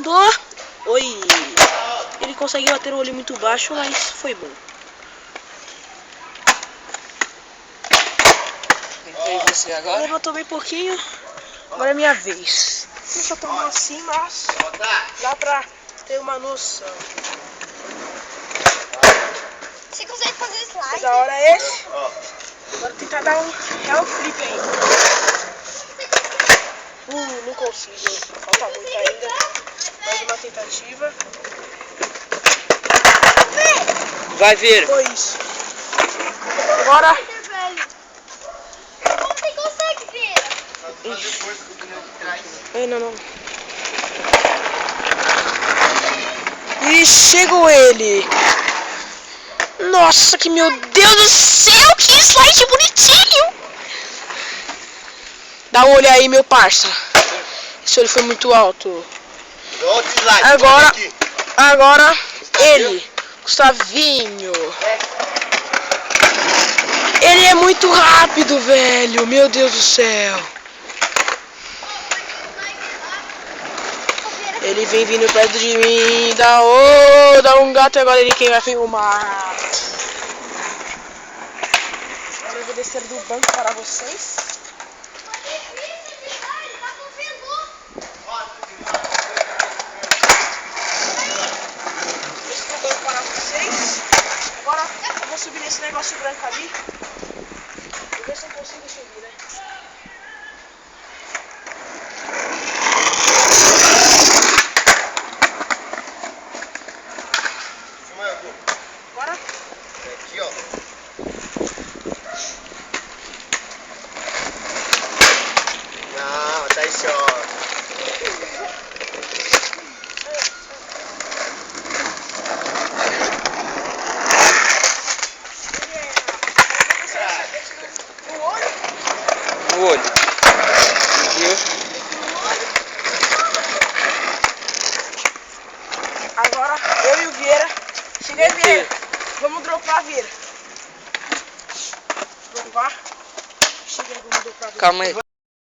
Andou. Oi. Ele consegue bater o olho muito baixo, mas foi bom. E você agora? Levantou bem pouquinho. Agora é minha vez. Não só tão assim, mas dá pra ter uma noção. Você consegue fazer slide? Da hora é esse. Agora tentar dar um hell flip aí. Não consigo. Falta muito ainda. Mais uma tentativa. Vai ver. Foi isso. Agora. Como você consegue ver? Não. E chegou ele. Nossa, que meu Deus do céu, que slide bonitinho. Dá um olho aí, meu parça. Esse olho foi muito alto. Agora ele, Gustavinho. Ele é muito rápido, velho. Meu Deus do céu. Ele vem vindo perto de mim. Dá um gato e agora ele quem vai filmar. Agora eu vou descer do banco para vocês. Agora eu vou subir nesse negócio branco ali. Vou ver se eu consigo subir, né? Agora? Aqui, ó. Não, tá aí, ó. No olho. Viu? Agora eu e o Vieira. Chega aí, Vieira. Vamos dropar, Vieira. Dropar. Chega aí, vamos dropar. Calma aí.